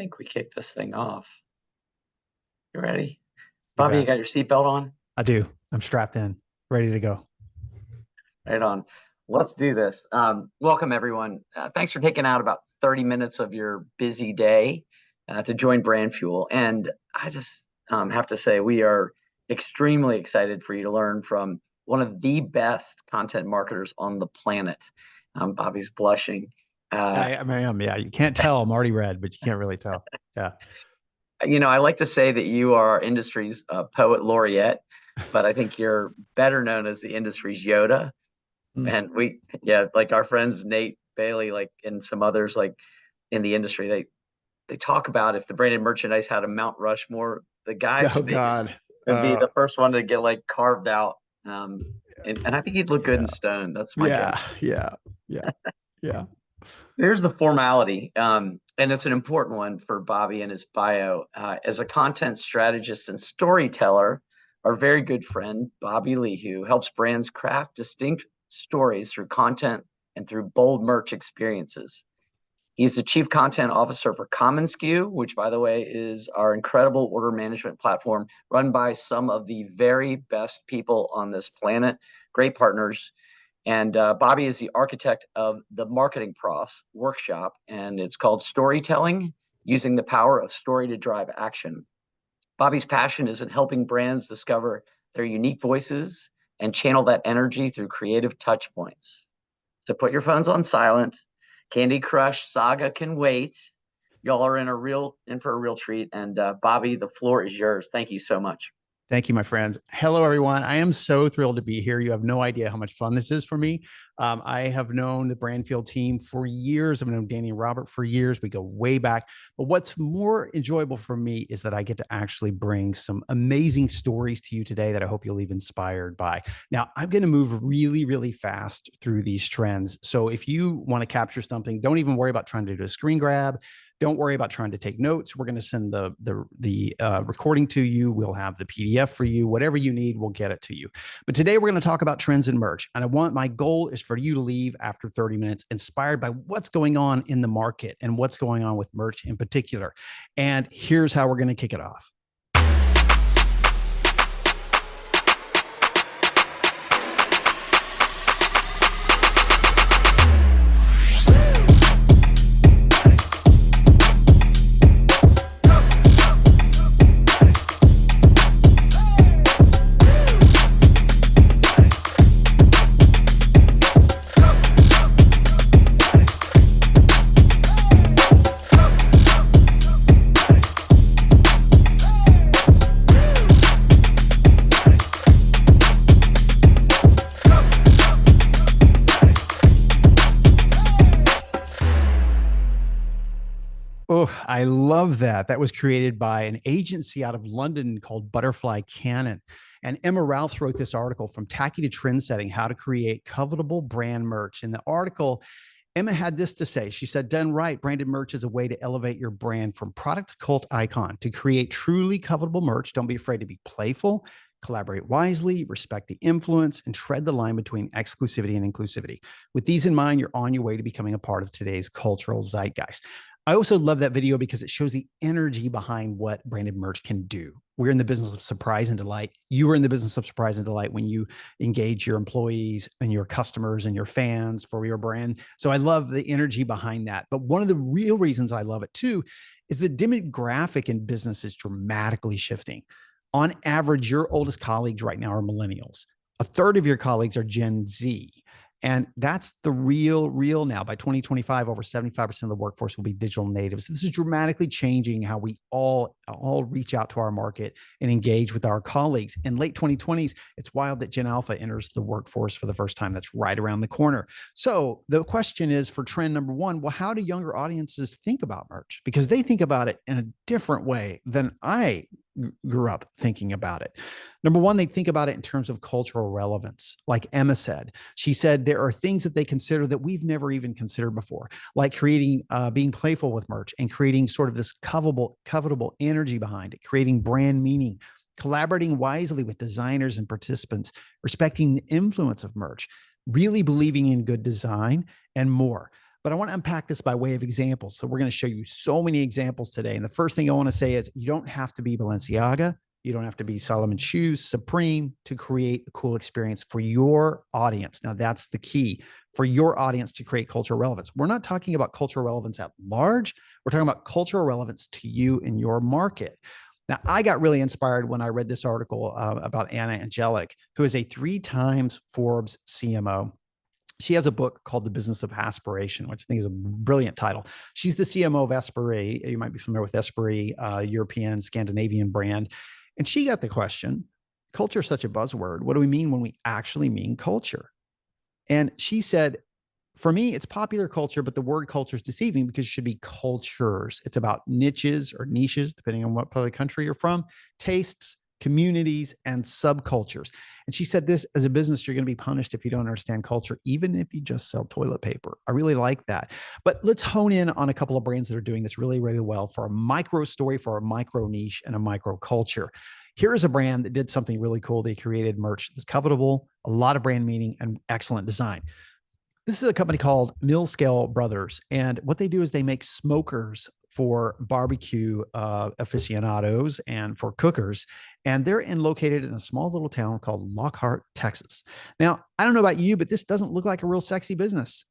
think we kicked this thing off. You ready? You Bobby, you bet. got your seatbelt on? I do. I'm strapped in, ready to go. Right on. Let's do this. Welcome, everyone. Thanks for taking out about 30 minutes of your busy day to join Brand Fuel. And I just have to say, we are extremely excited for you to learn from one of the best content marketers on the planet. Bobby's blushing. Uh, I am. Yeah. You can't tell. I'm already red, but you can't really tell. Yeah. I like to say that you are our industry's poet laureate, but I think you're better known as the industry's Yoda. Mm. And yeah, like our friends Nate Bailey, like and some others, like in the industry, they talk about if the branded merchandise had a Mount Rushmore, the guy Oh to me God. would be Uh, the first one to get like carved out. And I think he'd look good in yeah. stone. That's my guess. Yeah. Yeah. Yeah. Yeah. Here's the formality, and it's an important one for Bobby in his bio. As a content strategist and storyteller, our very good friend, Bobby Lehew, helps brands craft distinct stories through content and through bold merch experiences. He's the chief content officer for commonsku, which, by the way, is our incredible order management platform run by some of the very best people on this planet, great partners. And Bobby is the architect of the Marketing Profs workshop, and it's called Storytelling Using the Power of Story to Drive Action. Bobby's passion is in helping brands discover their unique voices and channel that energy through creative touch points. So put your phones on silent. Candy Crush Saga can wait. Y'all are in for a real treat. And Bobby, the floor is yours. Thank you so much. Thank you, my friends. Hello, everyone. I am so thrilled to be here. You have no idea how much fun this is for me. I have known the Brandfield team for years. I've known Danny and Robert for years. We go way back. But what's more enjoyable for me is that I get to actually bring some amazing stories to you today that I hope you'll leave inspired by. Now, I'm going to move really, really fast through these trends. So if you want to capture something, don't even worry about trying to do a screen grab. Don't worry about trying to take notes. We're going to send the recording to you. We'll have the PDF for you. Whatever you need, we'll get it to you. But today we're going to talk about trends in merch. And my goal is for you to leave after 30 minutes inspired by what's going on in the market and what's going on with merch in particular. And here's how we're going to kick it off. Oh, I love that. That was created by an agency out of London called Butterfly Cannon. And Emma Rouse wrote this article, From Tacky to Trend Setting, How to Create Covetable Brand Merch. In the article, Emma had this to say. She said, done right, branded merch is a way to elevate your brand from product to cult icon. To create truly covetable merch, don't be afraid to be playful, collaborate wisely, respect the influence, and tread the line between exclusivity and inclusivity. With these in mind, you're on your way to becoming a part of today's cultural zeitgeist. I also love that video because it shows the energy behind what branded merch can do. We're in the business of surprise and delight. You are in the business of surprise and delight when you engage your employees and your customers and your fans for your brand. So I love the energy behind that. But one of the real reasons I love it too is the demographic in business is dramatically shifting. On average, your oldest colleagues right now are millennials. A third of your colleagues are Gen Z. And that's the real now. By 2025, over 75% of the workforce will be digital natives. This is dramatically changing how we all reach out to our market and engage with our colleagues. In late 2020s, it's wild that Gen Alpha enters the workforce for the first time. That's right around the corner. So the question is for trend number one, well, how do younger audiences think about merch? Because they think about it in a different way than I grew up thinking about it. Number one, they think about it in terms of cultural relevance. Like Emma said, she said there are things that they consider that we've never even considered before, like creating, being playful with merch and creating sort of this covetable energy behind it, creating brand meaning, collaborating wisely with designers and participants, respecting the influence of merch, really believing in good design and more. But I want to unpack this by way of examples. So we're going to show you so many examples today. And the first thing I want to say is you don't have to be Balenciaga. You don't have to be Solomon Shoes, Supreme to create a cool experience for your audience. Now, that's the key for your audience to create cultural relevance. We're not talking about cultural relevance at large. We're talking about cultural relevance to you in your market. Now, I got really inspired when I read this article about Anna Angelic, who is a 3 times Forbes CMO. She has a book called The Business of Aspiration, which I think is a brilliant title. She's the CMO of Esprit. You might be familiar with Esprit, European, Scandinavian brand. And she got the question, culture is such a buzzword. What do we mean when we actually mean culture? And she said, for me, it's popular culture, but the word culture is deceiving because it should be cultures. It's about niches or niches, depending on what part of the country you're from, tastes, communities, and subcultures. And she said this, as a business, you're going to be punished if you don't understand culture, even if you just sell toilet paper. I really like that. But let's hone in on a couple of brands that are doing this really, really well for a micro story, for a micro niche, and a micro culture. Here is a brand that did something really cool. They created merch that's covetable, a lot of brand meaning, and excellent design. This is a company called Millscale Brothers. And what they do is they make smokers for barbecue aficionados and for cookers. And they're located in a small little town called Lockhart, Texas. Now, I don't know about you, but this doesn't look like a real sexy business.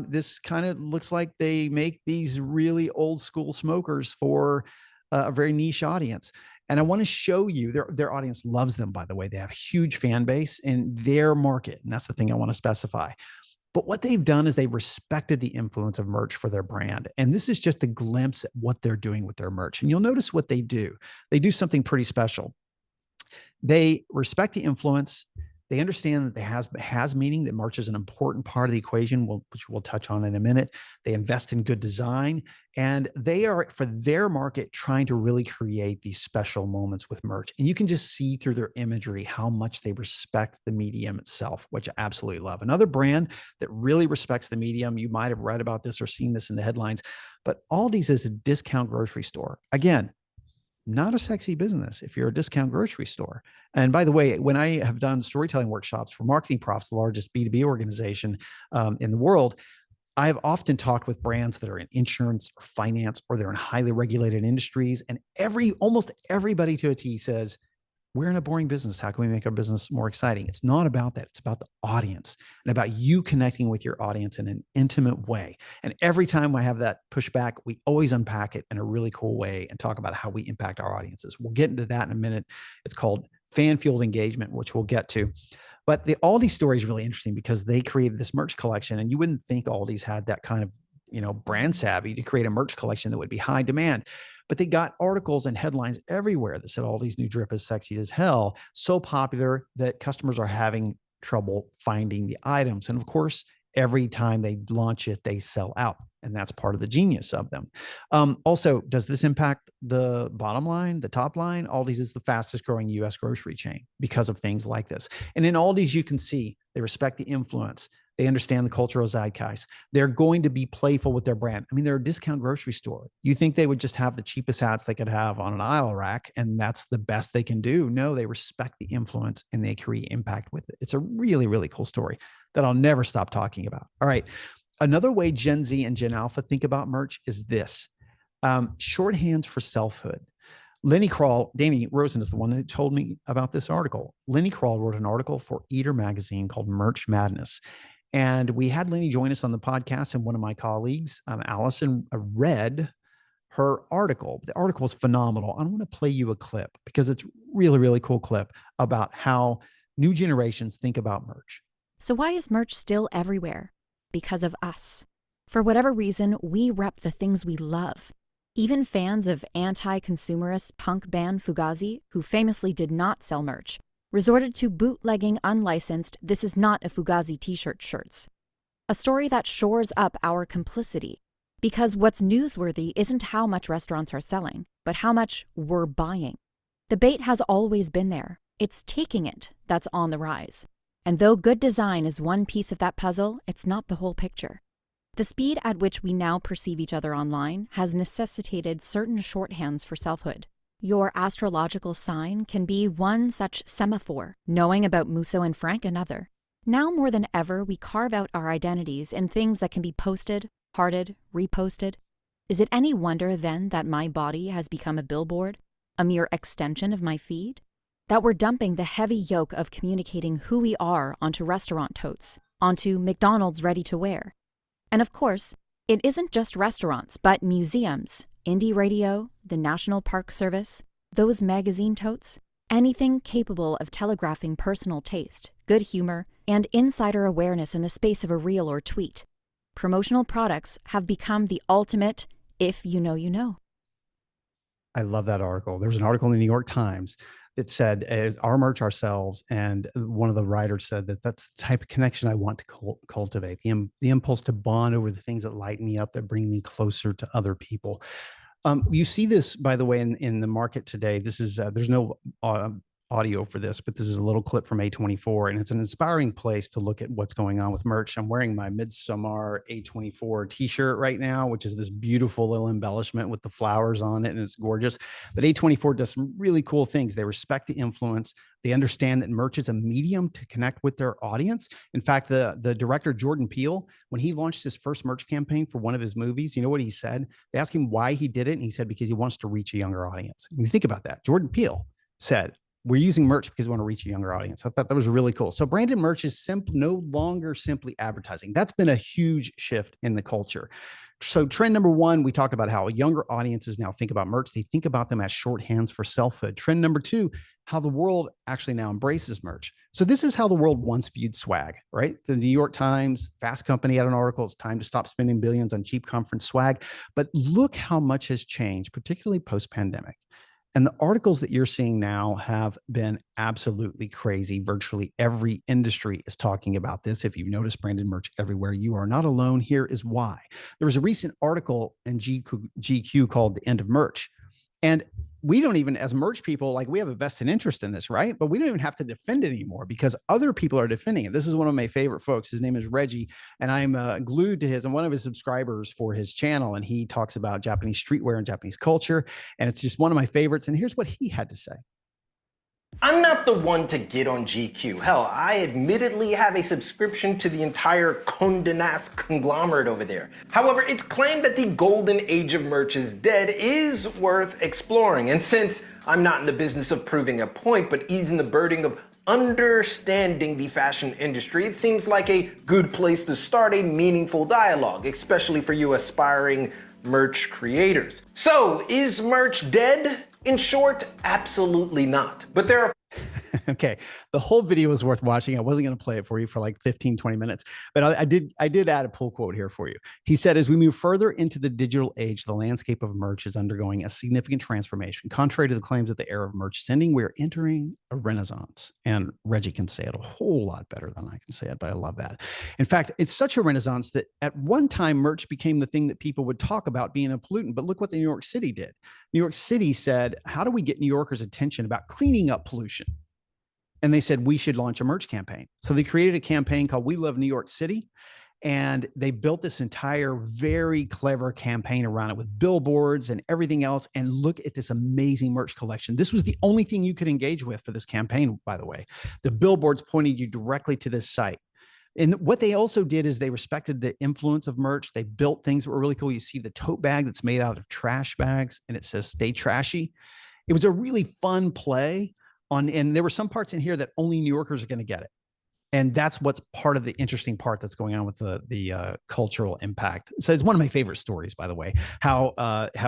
This kind of looks like they make these really old school smokers for a very niche audience. And I want to show you their audience loves them, by the way. They have a huge fan base in their market. And that's the thing I want to specify. But what they've done is they've respected the influence of merch for their brand. And this is just a glimpse at what they're doing with their merch. And you'll notice what they do. They do something pretty special. They respect the influence. They understand that it has meaning, that merch is an important part of the equation, which we'll touch on in a minute. They invest in good design, and they are, for their market, trying to really create these special moments with merch. And you can just see through their imagery how much they respect the medium itself, which I absolutely love. Another brand that really respects the medium, you might have read about this or seen this in the headlines, but Aldi's is a discount grocery store. Again, not a sexy business if you're a discount grocery store. And by the way, when I have done storytelling workshops for Marketing Profs, the largest B2B organization in the world, I've often talked with brands that are in insurance or finance, or they're in highly regulated industries. And almost everybody to a T says, we're in a boring business. How can we make our business more exciting? It's not about that. It's about the audience and about you connecting with your audience in an intimate way. And every time I have that pushback, we always unpack it in a really cool way and talk about how we impact our audiences. We'll get into that in a minute. It's called fan-fueled engagement, which we'll get to. But the Aldi story is really interesting because they created this merch collection, and you wouldn't think Aldi's had that kind of brand savvy to create a merch collection that would be high demand. But they got articles and headlines everywhere that said Aldi's new drip is sexy as hell, so popular that customers are having trouble finding the items. And of course, every time they launch it, they sell out. And that's part of the genius of them. Also, does this impact the bottom line, the top line? Aldi's is the fastest growing US grocery chain because of things like this. And in Aldi's, you can see they respect the influence. They understand the cultural zeitgeist. They're going to be playful with their brand. I mean, they're a discount grocery store. You think they would just have the cheapest hats they could have on an aisle rack, and that's the best they can do? No, they respect the influence and they create impact with it. It's a really, really cool story that I'll never stop talking about. All right. Another way Gen Z and Gen Alpha think about merch is this: shorthands for selfhood. Lenny Krawall, Danny Rosen is the one that told me about this article. Lenny Krawall wrote an article for Eater magazine called Merch Madness. And we had Lenny join us on the podcast, and one of my colleagues, Allison, read her article. The article was phenomenal. I want to play you a clip because it's really, really cool clip about how new generations think about merch. So why is merch still everywhere? Because of us. For whatever reason, we rep the things we love. Even fans of anti-consumerist punk band Fugazi, who famously did not sell merch, resorted to bootlegging unlicensed "This is not a Fugazi t-shirt" shirts. A story that shores up our complicity. Because what's newsworthy isn't how much restaurants are selling, but how much we're buying. The bait has always been there. It's taking it that's on the rise. And though good design is one piece of that puzzle, it's not the whole picture. The speed at which we now perceive each other online has necessitated certain shorthands for selfhood. Your astrological sign can be one such semaphore, knowing about Musso and Frank another. Now more than ever, we carve out our identities in things that can be posted, hearted, reposted. Is it any wonder then that my body has become a billboard, a mere extension of my feed? That we're dumping the heavy yoke of communicating who we are onto restaurant totes, onto McDonald's ready-to-wear. And of course, it isn't just restaurants, but museums, indie radio, the National Park Service, those magazine totes, anything capable of telegraphing personal taste, good humor, and insider awareness in the space of a reel or tweet. Promotional products have become the ultimate if you know you know. I love that article. There was an article in the New York Times that said, "As our merch ourselves," and one of the writers said that that's the type of connection I want to cultivate, the impulse to bond over the things that light me up, that bring me closer to other people. You see this, by the way, in the market today. This is there's no audio for this, but this is a little clip from A24, and it's an inspiring place to look at what's going on with merch. I'm wearing my Midsummer A24 t-shirt right now, which is this beautiful little embellishment with the flowers on it, and it's gorgeous. But A24 does some really cool things. They respect the influence. They understand that merch is a medium to connect with their audience. In fact, the director, Jordan Peele, when he launched his first merch campaign for one of his movies, you know what he said? They asked him why he did it, and he said, because he wants to reach a younger audience. And you think about that. Jordan Peele said, we're using merch because we want to reach a younger audience. I thought that was really cool. So branded merch is no longer simply advertising. That's been a huge shift in the culture. So trend number one, we talked about how younger audiences now think about merch. They think about them as shorthands for selfhood. Trend number two, how the world actually now embraces merch. So this is how the world once viewed swag, right? The New York Times, Fast Company had an article, it's time to stop spending billions on cheap conference swag. But look how much has changed, particularly post-pandemic. And the articles that you're seeing now have been absolutely crazy. Virtually every industry is talking about this. If you notice branded merch everywhere, you are not alone. Here is why. There was a recent article in GQ called The End of Merch. And we don't even, as merch people, like we have a vested interest in this, right? But we don't even have to defend it anymore because other people are defending it. This is one of my favorite folks. His name is Reggie, and I'm glued to I'm one of his subscribers for his channel. And he talks about Japanese streetwear and Japanese culture. And it's just one of my favorites. And here's what he had to say. I'm not the one to get on GQ. Hell, I admittedly have a subscription to the entire Condé Nast conglomerate over there. However, it's claimed that the golden age of merch is dead is worth exploring. And since I'm not in the business of proving a point, but easing the burden of understanding the fashion industry, it seems like a good place to start a meaningful dialogue, especially for you aspiring merch creators. So, is merch dead? In short, absolutely not. But there are Okay. The whole video is worth watching. I wasn't going to play it for you for like 15, 20 minutes, but I did add a pull quote here for you. He said, as we move further into the digital age, the landscape of merch is undergoing a significant transformation. Contrary to the claims that the era of merch is ending, we are entering a renaissance. And Reggie can say it a whole lot better than I can say it, but I love that. In fact, it's such a renaissance that at one time merch became the thing that people would talk about being a pollutant. But look what the New York City did. New York City said, how do we get New Yorkers' attention about cleaning up pollution? And they said, we should launch a merch campaign. So they created a campaign called We Love New York City. And they built this entire very clever campaign around it with billboards and everything else. And look at this amazing merch collection. This was the only thing you could engage with for this campaign, by the way. The billboards pointed you directly to this site. And what they also did is they respected the influence of merch. They built things that were really cool. You see the tote bag that's made out of trash bags and it says stay trashy. It was a really fun play on, and there were some parts in here that only New Yorkers are going to get it. And that's what's part of the interesting part that's going on with the cultural impact. So it's one of my favorite stories, by the way, how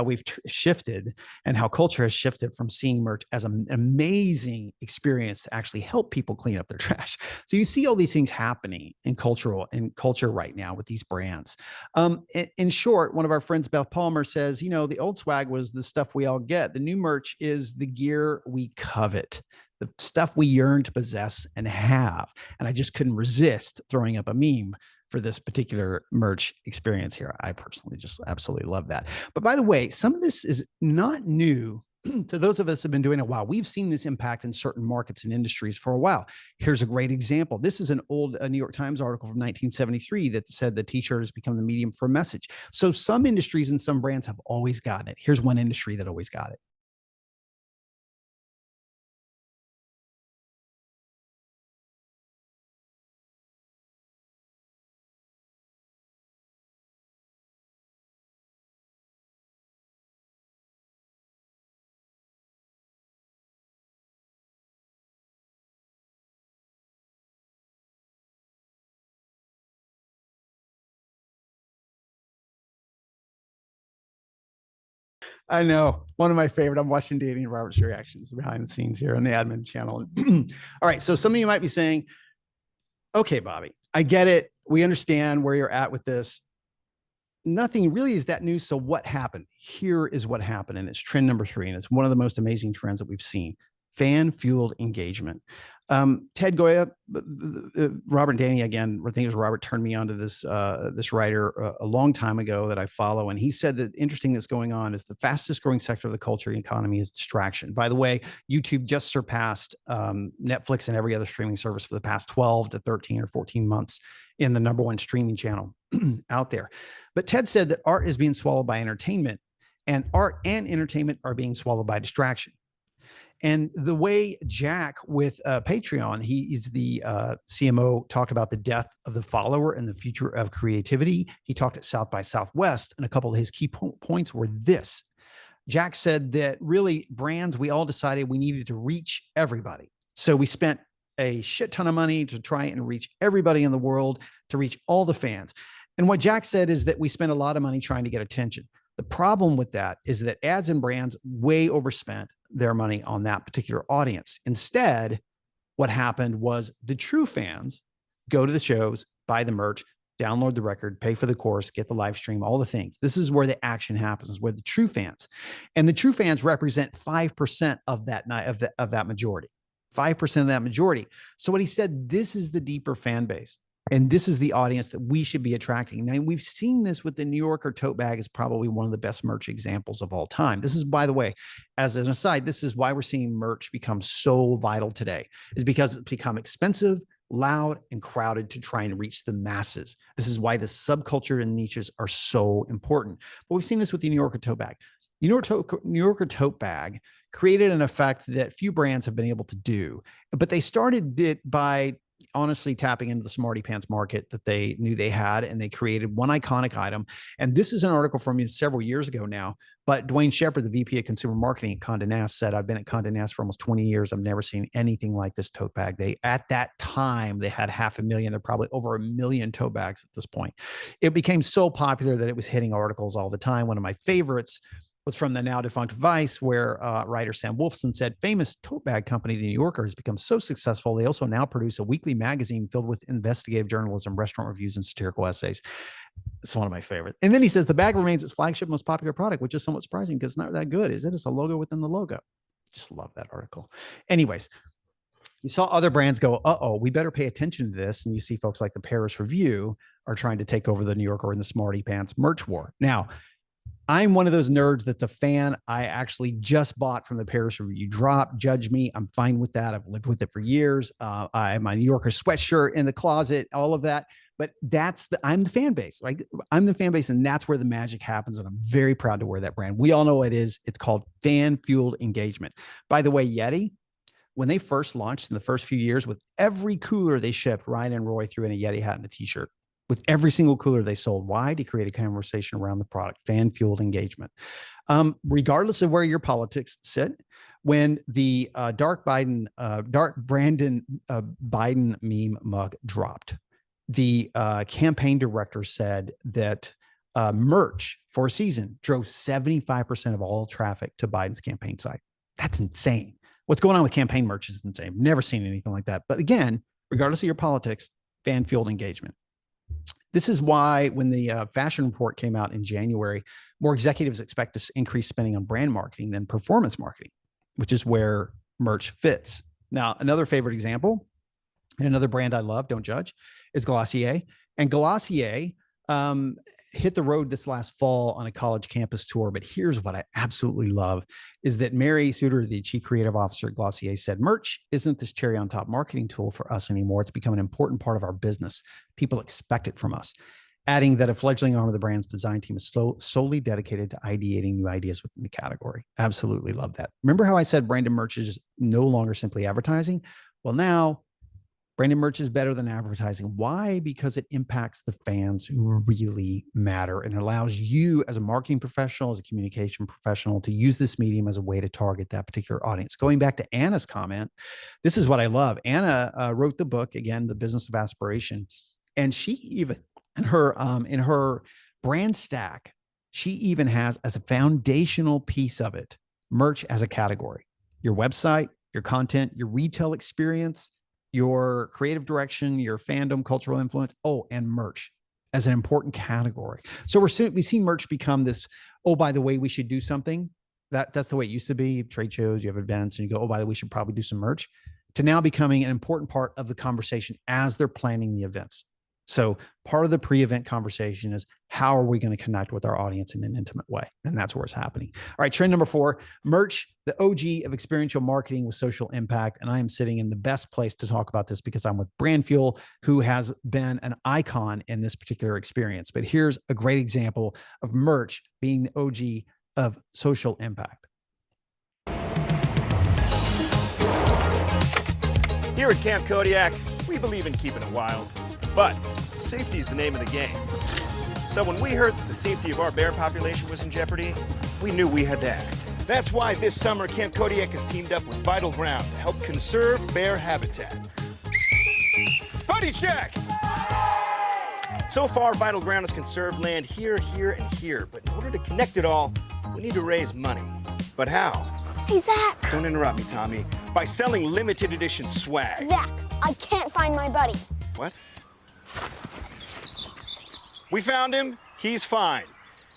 we've shifted and how culture has shifted from seeing merch as an amazing experience to actually help people clean up their trash. So you see all these things happening in culture right now with these brands. In short, one of our friends, Beth Palmer, says, you know, the old swag was the stuff we all get. The new merch is the gear we covet, the stuff we yearn to possess and have. And I just couldn't resist throwing up a meme for this particular merch experience here. I personally just absolutely love that. But by the way, some of this is not new to those of us who have been doing it a while. We've seen this impact in certain markets and industries for a while. Here's a great example. This is an old New York Times article from 1973 that said the t-shirt has become the medium for a message. So some industries and some brands have always gotten it. Here's one industry that always got it. I know. One of my favorite. I'm watching Danny and Robert's reactions behind the scenes here on the admin channel. All right. So some of you might be saying, okay, Bobby, I get it. We understand where you're at with this. Nothing really is that new. So what happened? Here is what happened. And it's trend number 3. And it's one of the most amazing trends that we've seen. Fan-fueled engagement. Ted Goya, Robert and Danny, again, I think it was Robert, turned me on to this writer a long time ago that I follow. And he said that interesting that's going on is the fastest growing sector of the culture and economy is distraction. By the way, YouTube just surpassed Netflix and every other streaming service for the past 12 to 13 or 14 months in the number 1 streaming channel out there. But Ted said that art is being swallowed by entertainment, and art and entertainment are being swallowed by distraction. And the way Jack with Patreon, he is the CMO, talked about the death of the follower and the future of creativity. He talked at South by Southwest, and a couple of his key points were this. Jack said that really brands, we all decided we needed to reach everybody. So we spent a shit ton of money to try and reach everybody in the world, to reach all the fans. And what Jack said is that we spent a lot of money trying to get attention. The problem with that is that ads and brands way overspent their money on that particular audience. Instead, what happened was the true fans go to the shows, buy the merch, download the record, pay for the course, get the live stream, all the things. This is where the action happens, is where the true fans, and the true fans represent 5% of that of that majority, 5% of that majority. So what he said, this is the deeper fan base. And this is the audience that we should be attracting. Now, we've seen this with the New Yorker tote bag is probably one of the best merch examples of all time. This is, by the way, as an aside, this is why we're seeing merch become so vital today, is because it's become expensive, loud, and crowded to try and reach the masses. This is why the subculture and niches are so important. But we've seen this with the New Yorker tote bag. New Yorker tote bag created an effect that few brands have been able to do, but they started it by honestly tapping into the smarty pants market that they knew they had, and they created one iconic item. And this is an article from several years ago now, but Dwayne Shepard, the VP of Consumer Marketing at Condé Nast, said, I've been at Condé Nast for almost 20 years. I've never seen anything like this tote bag. At that time, they had 500,000. They're probably over 1 million tote bags at this point. It became so popular that it was hitting articles all the time. One of my favorites was from the now defunct Vice, where writer Sam Wolfson said, famous tote bag company, The New Yorker, has become so successful, they also now produce a weekly magazine filled with investigative journalism, restaurant reviews, and satirical essays. It's one of my favorites. And then he says, the bag remains its flagship, most popular product, which is somewhat surprising because it's not that good, is it? It's a logo within the logo. Just love that article. Anyways, you saw other brands go, uh-oh, we better pay attention to this. And you see folks like the Paris Review are trying to take over the New Yorker and the Smarty Pants merch war. Now, I'm one of those nerds that's a fan. I actually just bought from the Paris Review drop. Judge me. I'm fine with that. I've lived with it for years. I have my New Yorker sweatshirt in the closet, all of that. But I'm the fan base. Like, I'm the fan base, and that's where the magic happens. And I'm very proud to wear that brand. We all know what it is. It's called fan-fueled engagement. By the way, Yeti, when they first launched in the first few years, with every cooler they shipped, Ryan and Roy threw in a Yeti hat and a t-shirt. With every single cooler they sold. Why? To create a conversation around the product, fan-fueled engagement. Regardless of where your politics sit, when the dark Brandon Biden meme mug dropped, the campaign director said that merch for a season drove 75% of all traffic to Biden's campaign site. That's insane. What's going on with campaign merch is insane. Never seen anything like that. But again, regardless of your politics, fan-fueled engagement. This is why when the fashion report came out in January, more executives expect to increase spending on brand marketing than performance marketing, which is where merch fits. Now, another favorite example, and another brand I love, don't judge, is Glossier. And Glossier hit the road this last fall on a college campus tour. But here's what I absolutely love is that Mary Suter, the chief creative officer at Glossier, said, merch isn't this cherry on top marketing tool for us anymore. It's become an important part of our business. People expect it from us. Adding that a fledgling arm of the brand's design team is solely dedicated to ideating new ideas within the category. Absolutely love that. Remember how I said branded merch is no longer simply advertising? Well, now branded merch is better than advertising. Why? Because it impacts the fans who really matter and allows you as a marketing professional, as a communication professional, to use this medium as a way to target that particular audience. Going back to Anna's comment, this is what I love. Anna wrote the book, again, The Business of Aspiration. And she even, in her brand stack, She even has, as a foundational piece of it, merch as a category. Your website, your content, your retail experience, your creative direction, your fandom, cultural influence, and merch as an important category. So we've seen merch become this, oh, by the way, we should do something. That's the way it used to be. Trade shows, you have events, and you go, oh, by the way, we should probably do some merch, to now becoming an important part of the conversation as they're planning the events. So part of the pre-event conversation is, how are we going to connect with our audience in an intimate way? And that's where it's happening. All right, trend number 4, merch, the OG of experiential marketing with social impact. And I am sitting in the best place to talk about this because I'm with Brand Fuel, who has been an icon in this particular experience. But here's a great example of merch being the OG of social impact. Here at Camp Kodiak, we believe in keeping it wild, but safety is the name of the game. So when we heard that the safety of our bear population was in jeopardy, we knew we had to act. That's why this summer Camp Kodiak has teamed up with Vital Ground to help conserve bear habitat. Buddy check! So far, Vital Ground has conserved land here, here, and here, but in order to connect it all, we need to raise money. But how? Hey, Zach. Don't interrupt me, Tommy. By selling limited edition swag. Zach, I can't find my buddy. What? We found him. He's fine.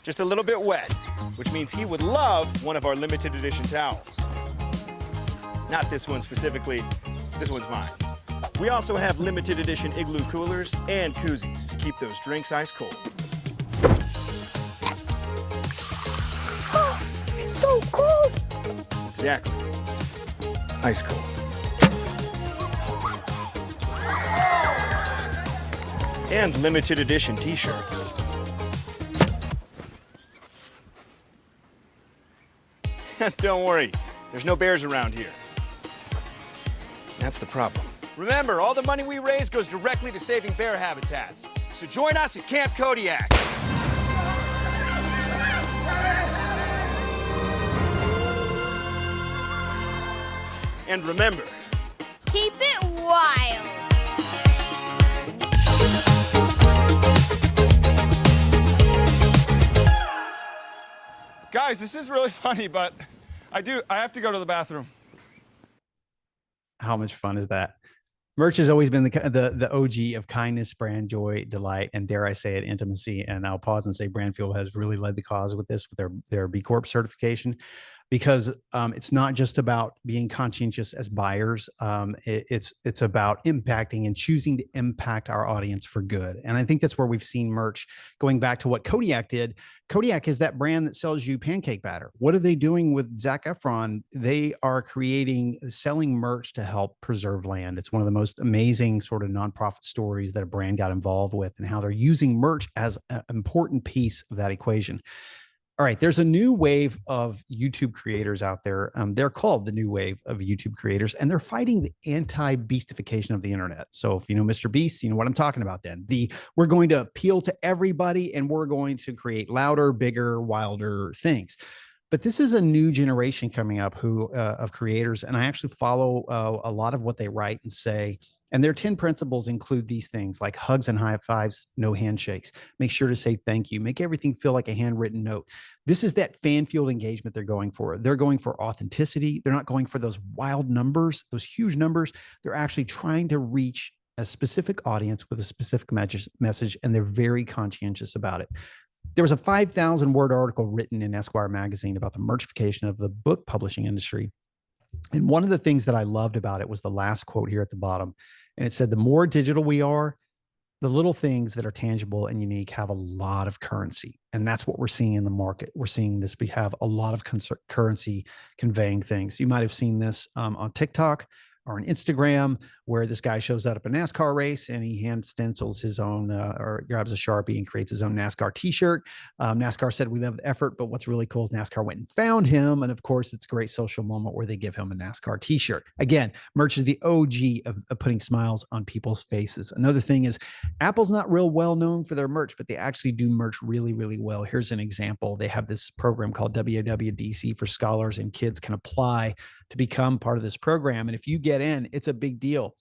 Just a little bit wet, which means he would love one of our limited edition towels. Not this one specifically. This one's mine. We also have limited edition igloo coolers and koozies to keep those drinks ice cold. Oh, it's so cold. Exactly. Ice cold. And limited edition t-shirts. Don't worry, there's no bears around here. That's the problem. Remember, all the money we raise goes directly to saving bear habitats. So join us at Camp Kodiak. And remember, Keep it wild. guys, this is really funny, but I have to go to the bathroom. How much fun is that? Merch has always been the OG of kindness, brand joy, delight, and dare I say it, intimacy. And I'll pause and say Brand Fuel has really led the cause with this, with their B Corp certification, because it's not just about being conscientious as buyers. It's about impacting and choosing to impact our audience for good. And I think that's where we've seen merch going back to what Kodiak did. Kodiak is that brand that sells you pancake batter. What are they doing with Zac Efron? They are selling merch to help preserve land. It's one of the most amazing sort of nonprofit stories that a brand got involved with, and how they're using merch as an important piece of that equation. All right, there's a new wave of YouTube creators out there. They're called the new wave of YouTube creators, and they're fighting the anti-beastification of the internet. So if you know Mr. Beast, you know what I'm talking about then. We're going to appeal to everybody, and we're going to create louder, bigger, wilder things. But this is a new generation coming up of creators, and I actually follow a lot of what they write and say. And their 10 principles include these things like hugs and high fives, no handshakes. Make sure to say thank you. Make everything feel like a handwritten note. This is that fan-fueled engagement they're going for. They're going for authenticity. They're not going for those wild numbers, those huge numbers. They're actually trying to reach a specific audience with a specific message, and they're very conscientious about it. There was a 5,000-word article written in Esquire magazine about the merchification of the book publishing industry. And one of the things that I loved about it was the last quote here at the bottom. And it said, the more digital we are, the little things that are tangible and unique have a lot of currency. And that's what we're seeing in the market. We're seeing this. We have a lot of currency conveying things. You might have seen this on TikTok or on Instagram, where this guy shows up at a NASCAR race and he hand stencils his own or grabs a Sharpie and creates his own NASCAR t-shirt. NASCAR said, we love the effort, but what's really cool is NASCAR went and found him. And of course, it's a great social moment where they give him a NASCAR t-shirt. Again, merch is the OG of putting smiles on people's faces. Another thing is Apple's not real well known for their merch, but they actually do merch really, really well. Here's an example. They have this program called WWDC for scholars, and kids can apply to become part of this program. And if you get in, it's a big deal.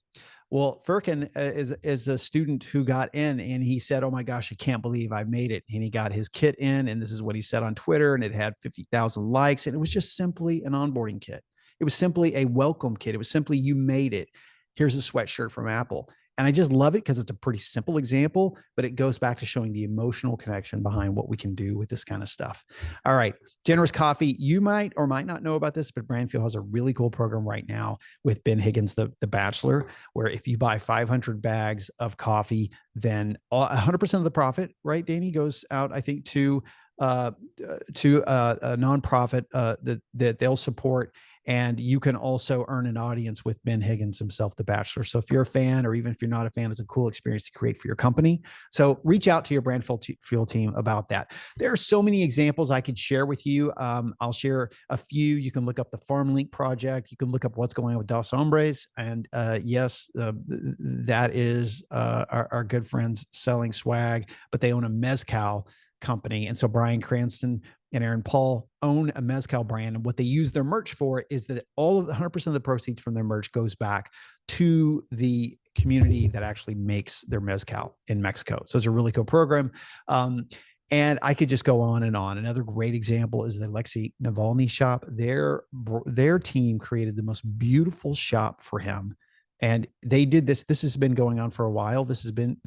Well, Firkin is a student who got in, and he said, "Oh my gosh, I can't believe I made it." And he got his kit in, and this is what he said on Twitter, and it had 50,000 likes, and it was just simply an onboarding kit. It was simply a welcome kit. It was simply, you made it. Here's a sweatshirt from Apple. And I just love it because it's a pretty simple example, but it goes back to showing the emotional connection behind what we can do with this kind of stuff. All right. Generous Coffee. You might or might not know about this, but Brandfield has a really cool program right now with Ben Higgins, the Bachelor, where if you buy 500 bags of coffee, then 100% of the profit, right, Danny, goes out, I think, to a nonprofit that they'll support. And you can also earn an audience with Ben Higgins himself, the Bachelor. So if you're a fan, or even if you're not a fan, it's a cool experience to create for your company. So reach out to your Brandfield team about that. There are so many examples I could share with you. I'll share a few. You can look up the Farm Link project. You can look up what's going on with Dos Hombres. And yes, that is our good friends selling swag, but they own a mezcal company. And so Brian Cranston and Aaron Paul own a mezcal brand. And what they use their merch for is that all of the 100% of the proceeds from their merch goes back to the community that actually makes their mezcal in Mexico. So it's a really cool program. And I could just go on and on. Another great example is the Alexei Navalny shop. Their team created the most beautiful shop for him. And they did this. This has been going on for a while. This has been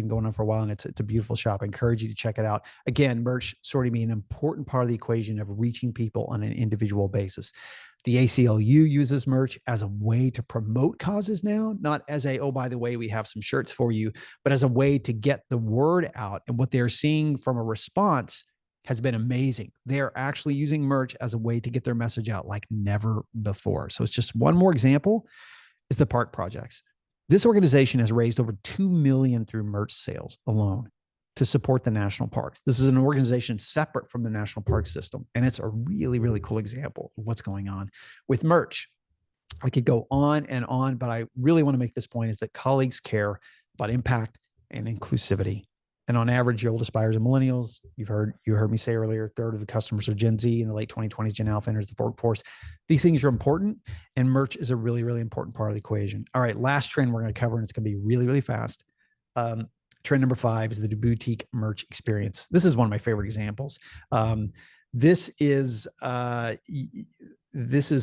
going on for a while, and it's a beautiful shop. I encourage you to check it out. Again, merch sort of being an important part of the equation of reaching people on an individual basis. The ACLU uses merch as a way to promote causes now, not as a, oh, by the way, we have some shirts for you, but as a way to get the word out. And what they're seeing from a response has been amazing. They're actually using merch as a way to get their message out like never before. So it's just one more example. Is the Park Projects. This organization has raised over $2 million through merch sales alone to support the national parks. This is an organization separate from the national park system. And it's a really, really cool example of what's going on with merch. I could go on and on, but I really want to make this point is that colleagues care about impact and inclusivity. And on average, your oldest buyers are millennials. You heard me say earlier, a third of the customers are Gen Z. In the late 2020s, Gen Alpha enters the workforce. These things are important, and merch is a really, really important part of the equation. All right, last trend we're going to cover, and it's going to be really, really fast. Trend number 5 is the boutique merch experience. This is one of my favorite examples. This is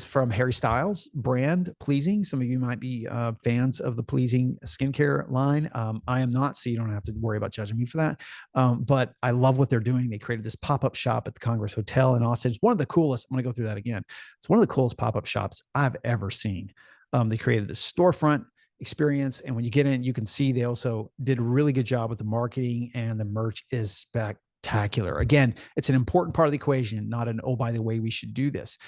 from Harry Styles brand, Pleasing. Some of you might be fans of the Pleasing skincare line. I am not, so you don't have to worry about judging me for that. But I love what they're doing. They created this pop-up shop at the Congress Hotel in Austin. It's one of the coolest. I'm going to go through that again. It's one of the coolest pop-up shops I've ever seen. They created this storefront experience, and when you get in, you can see they also did a really good job with the marketing, and the merch is spectacular. Again, it's an important part of the equation, not an, oh, by the way, we should do this.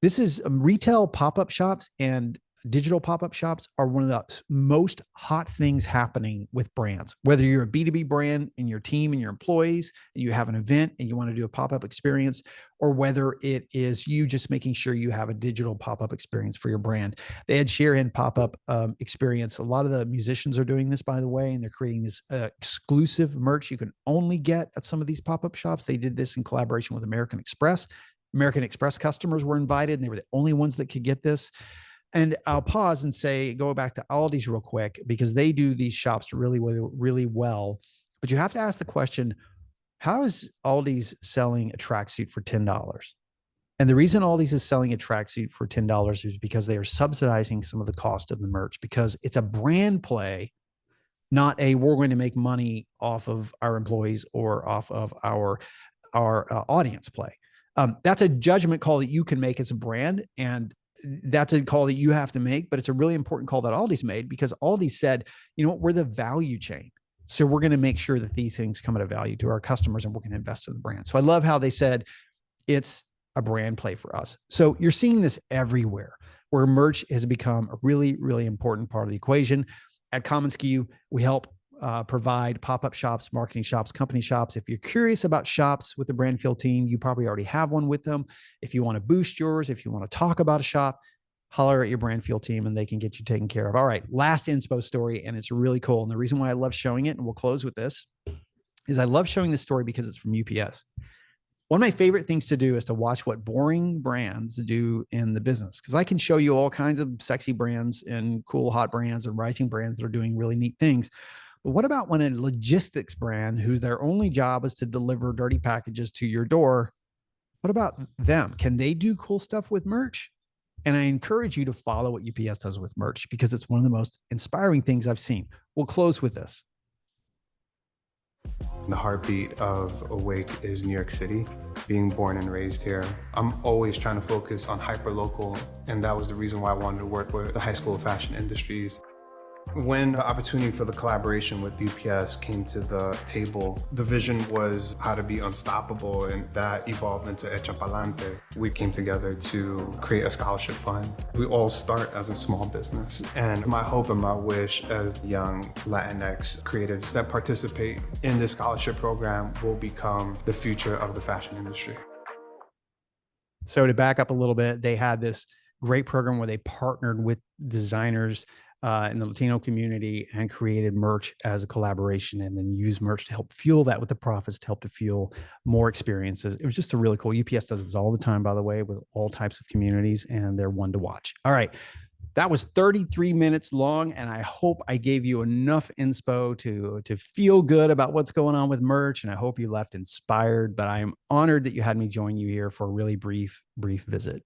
This is retail pop-up shops and digital pop-up shops are one of the most hot things happening with brands. Whether you're a B2B brand and your team and your employees, and you have an event and you want to do a pop-up experience, or whether it is you just making sure you have a digital pop-up experience for your brand. The Ed Sheeran pop-up experience. A lot of the musicians are doing this, by the way, and they're creating this exclusive merch you can only get at some of these pop-up shops. They did this in collaboration with American Express. American Express customers were invited, and they were the only ones that could get this. And I'll pause and say, go back to Aldi's real quick, because they do these shops really, really, really well. But you have to ask the question, how is Aldi's selling a tracksuit for $10? And the reason Aldi's is selling a tracksuit for $10 is because they are subsidizing some of the cost of the merch, because it's a brand play, not a, we're going to make money off of our employees or off of our audience play. That's a judgment call that you can make as a brand, and that's a call that you have to make, but it's a really important call that Aldi's made, because Aldi said, you know what, we're the value chain. So we're going to make sure that these things come at a value to our customers, and we're going to invest in the brand. So I love how they said it's a brand play for us. So you're seeing this everywhere, where merch has become a really, really important part of the equation. At commonsku, we help provide pop-up shops, marketing shops, company shops. If you're curious about shops with the Brandfield team, you probably already have one with them. If you want to boost yours, if you want to talk about a shop, holler at your Brandfield team and they can get you taken care of. All right, last inspo story, and it's really cool. And the reason why I love showing it, and we'll close with this, is I love showing this story because it's from UPS. One of my favorite things to do is to watch what boring brands do in the business, because I can show you all kinds of sexy brands and cool hot brands and rising brands that are doing really neat things. But what about when a logistics brand whose their only job is to deliver dirty packages to your door? What about them? Can they do cool stuff with merch? And I encourage you to follow what UPS does with merch, because it's one of the most inspiring things I've seen. We'll close with this. The heartbeat of Awake is New York City. Being born and raised here, I'm always trying to focus on hyperlocal, and that was the reason why I wanted to work with the High School of Fashion Industries. When the opportunity for the collaboration with UPS came to the table, the vision was how to be unstoppable, and that evolved into Echa Palante. We came together to create a scholarship fund. We all start as a small business, and my hope and my wish as young Latinx creatives that participate in this scholarship program will become the future of the fashion industry. So to back up a little bit, they had this great program where they partnered with designers in the Latino community and created merch as a collaboration, and then used merch to help fuel that with the profits to help to fuel more experiences. It was just a really cool. UPS does this all the time, by the way, with all types of communities, and they're one to watch. All right. That was 33 minutes long, and I hope I gave you enough inspo to feel good about what's going on with merch, and I hope you left inspired. But I am honored that you had me join you here for a really brief visit.